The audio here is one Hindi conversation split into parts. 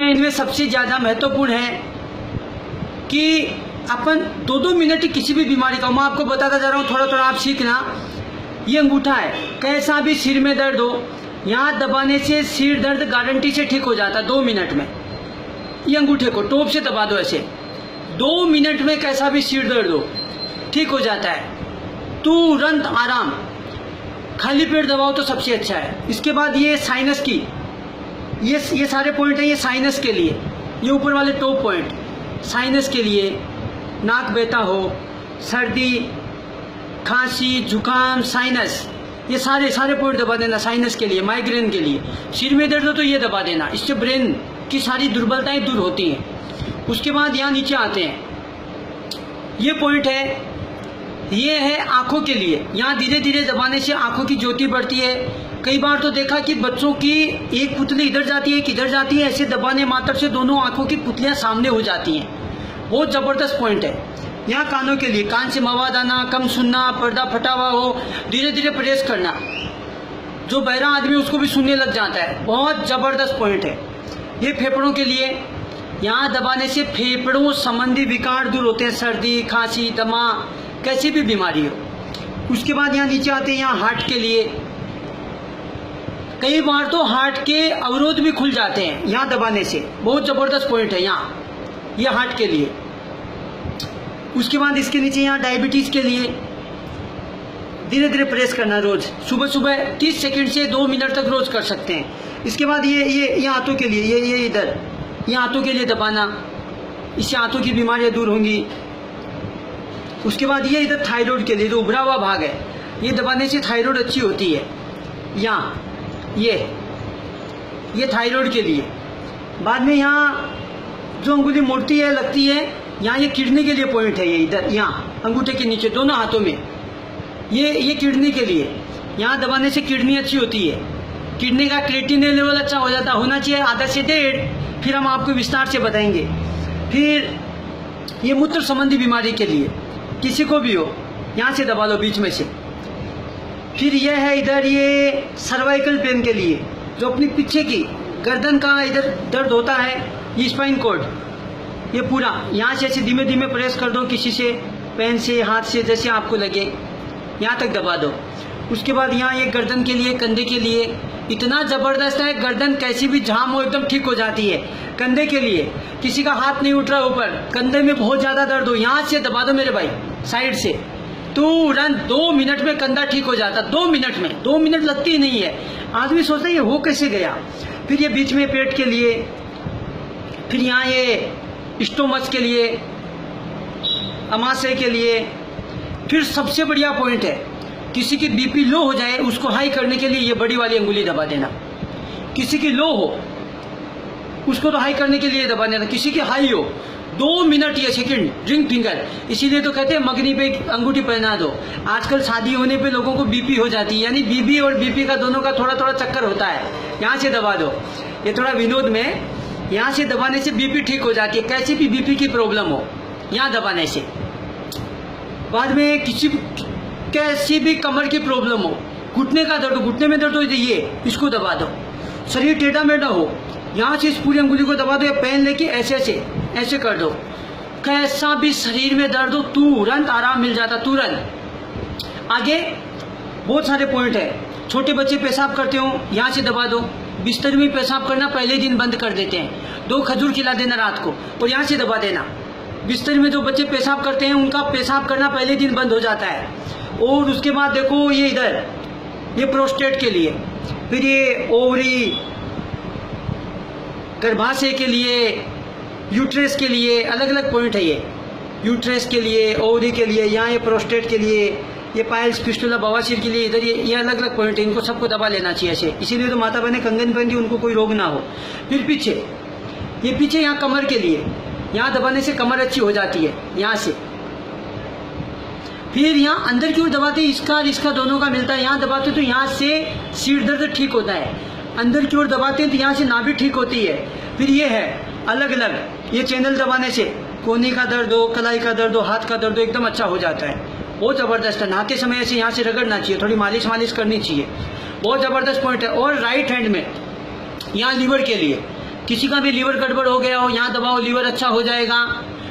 इनमें सबसे ज़्यादा महत्वपूर्ण है कि अपन 2-2 मिनट की किसी भी बीमारी का, मैं आपको बताता जा रहा हूँ, थोड़ा थोड़ा आप सीखना। ये अंगूठा है, कैसा भी सिर में दर्द हो, यहाँ दबाने से सिर दर्द गारंटी से ठीक हो जाता है 2 मिनट में। ये अंगूठे को टोप से दबा दो ऐसे, 2 मिनट में कैसा भी सिर दर्द हो ठीक हो जाता है, तुरंत आराम। खाली पेट दबाओ तो सबसे अच्छा है। इसके बाद ये साइनस की, ये सारे पॉइंट हैं, ये साइनस के लिए, ये ऊपर वाले टॉप पॉइंट साइनस के लिए। नाक बहता हो, सर्दी, खांसी, जुकाम, साइनस, ये सारे पॉइंट दबा देना साइनस के लिए, माइग्रेन के लिए। सिर में दर्द हो तो ये दबा देना, इससे ब्रेन की सारी दुर्बलताएं दूर होती हैं। उसके बाद यहाँ नीचे आते हैं, ये पॉइंट है, ये है आंखों के लिए। यहाँ धीरे धीरे दबाने से आंखों की ज्योति बढ़ती है। कई बार तो देखा कि बच्चों की एक पुतली इधर जाती है, एक इधर जाती है, ऐसे दबाने मात्र से दोनों आंखों की पुतलियां सामने हो जाती हैं। बहुत ज़बरदस्त पॉइंट है। यहाँ कानों के लिए, कान से मवाद आना, कम सुनना, पर्दा फटा हुआ हो, धीरे धीरे प्रेस करना, जो बहरा आदमी उसको भी सुनने लग जाता है। बहुत ज़बरदस्त पॉइंट है। ये फेफड़ों के लिए, यहाँ दबाने से फेफड़ों संबंधी विकार दूर होते हैं, सर्दी, खांसी, दमा, कैसी भी बीमारी हो। उसके बाद यहाँ नीचे आते हैं, यहाँ हार्ट के लिए। कई बार तो हार्ट के अवरोध भी खुल जाते हैं यहाँ दबाने से, बहुत ज़बरदस्त पॉइंट है यहाँ, ये हार्ट के लिए। उसके बाद इसके नीचे यहाँ डायबिटीज़ के लिए, धीरे धीरे प्रेस करना रोज, सुबह सुबह 30 सेकंड से 2 मिनट तक रोज कर सकते हैं। इसके बाद ये हाथों के लिए, ये इधर, ये हाथों के लिए दबाना, इससे हाथों की बीमारियाँ दूर होंगी। उसके बाद ये इधर थायराइड के लिए, जो उभरा हुआ भाग है, ये दबाने से थायराइड अच्छी होती है। यहाँ ये थायराइड के लिए। बाद में यहाँ जो अंगुली मोड़ती है, लगती है, यहाँ ये किडनी के लिए पॉइंट है, ये इधर, यहाँ अंगूठे के नीचे दोनों हाथों में, ये किडनी के लिए। यहाँ दबाने से किडनी अच्छी होती है, किडनी का क्रिएटिनिन लेवल अच्छा हो जाता, होना चाहिए आधा से 1.5, फिर हम आपको विस्तार से बताएंगे। फिर ये मूत्र संबंधी बीमारी के लिए, किसी को भी हो, यहाँ से दबा लो बीच में से। फिर यह है इधर, ये सर्वाइकल पेन के लिए, जो अपनी पीछे की गर्दन का इधर दर्द होता है, ये स्पाइन कॉर्ड, ये पूरा यहाँ से ऐसे धीमे धीमे प्रेस कर दो, किसी से, पेन से, हाथ से, जैसे आपको लगे, यहाँ तक दबा दो। उसके बाद यहाँ ये गर्दन के लिए, कंधे के लिए, इतना ज़बरदस्त है, गर्दन कैसी भी जाम हो एकदम ठीक हो जाती है। कंधे के लिए, किसी का हाथ नहीं उठ रहा ऊपर, कंधे में बहुत ज़्यादा दर्द हो, यहाँ से दबा दो मेरे भाई, साइड से, तुरंत 2 मिनट में कंधा ठीक हो जाता। 2 मिनट में, 2 मिनट लगती ही नहीं है। आदमी सोचता है ये हो कैसे गया। फिर ये बीच में पेट के लिए, फिर यहाँ ये स्टोमच के लिए, अमाशय के लिए। फिर सबसे बढ़िया पॉइंट है, किसी की बीपी लो हो जाए, उसको हाई करने के लिए ये बड़ी वाली अंगुली दबा देना। किसी की लो हो, उसको तो हाई करने के लिए दबा देना। किसी की हाई हो, 2 मिनट ये सेकंड, रिंग फिंगर, इसीलिए तो कहते हैं मगनी पे अंगूठी पहना दो। आजकल शादी होने पे लोगों को बीपी हो जाती है, यानी बीबी और बीपी का दोनों का थोड़ा थोड़ा चक्कर होता है। यहाँ से दबा दो, ये थोड़ा विनोद में, यहाँ से दबाने से बीपी ठीक हो जाती है, कैसी भी बीपी की प्रॉब्लम हो, यहाँ दबाने से। बाद में कैसी भी कमर की प्रॉब्लम हो, घुटने का दर्द हो, घुटने में दर्द हो, ये इसको दबा दो। शरीर टेढ़ा मेढ़ा हो, यहाँ से इस पूरी अंगुली को दबा दो, या पेन लेके ऐसे कर दो। कैसा भी शरीर में दर्द हो, तुरंत आराम मिल जाता, तुरंत। आगे बहुत सारे पॉइंट है। छोटे बच्चे पेशाब करते हो, यहाँ से दबा दो। बिस्तर में पेशाब करना पहले दिन बंद कर देते हैं, 2 खजूर खिला देना रात को, और यहाँ से दबा देना। बिस्तर में जो बच्चे पेशाब करते हैं, उनका पेशाब करना पहले दिन बंद हो जाता है। और उसके बाद देखो ये इधर, ये प्रोस्टेट के लिए, फिर ये ओवरी, गर्भाशय के लिए, यूट्रस के लिए, अलग अलग पॉइंट है ये। यूट्रस के लिए, ओवरी के लिए, यहाँ ये प्रोस्टेट के लिए, ये पाइल्स, फिस्टुला, बवासीर के लिए, इधर ये अलग अलग पॉइंट है, इनको सबको दबा लेना चाहिए ऐसे। इसीलिए तो माता बहनें कंगन पहनती, उनको कोई रोग ना हो। फिर पीछे, ये पीछे यहाँ कमर के लिए, यहाँ दबाने से कमर अच्छी हो जाती है, यहाँ से। फिर यहाँ अंदर की ओर दबाते, इसका दोनों का मिलता है, यहाँ दबाते तो यहाँ से सिर दर्द ठीक होता है। अंदर की ओर दबाते हैं तो यहाँ से नाभि ठीक होती है। फिर ये है अलग अलग, ये चैनल दबाने से कोहनी का दर्द हो, कलाई का दर्द हो, हाथ का दर्द हो, एकदम अच्छा हो जाता है। बहुत ज़बरदस्त है। नहाते समय ऐसे यहाँ से रगड़ना चाहिए, थोड़ी मालिश करनी चाहिए। बहुत ज़बरदस्त पॉइंट है। और राइट हैंड में यहाँ लीवर के लिए, किसी का भी लीवर गड़बड़ हो गया हो, यहाँ दबाओ लीवर अच्छा हो जाएगा।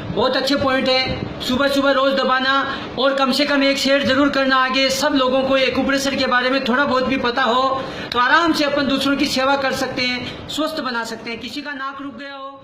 बहुत अच्छे पॉइंट है। सुबह सुबह रोज दबाना और कम से कम एक शेयर जरूर करना आगे। सब लोगों को एक्यूप्रेशर के बारे में थोड़ा बहुत भी पता हो तो आराम से अपन दूसरों की सेवा कर सकते हैं, स्वस्थ बना सकते हैं। किसी का नाक रुक गया हो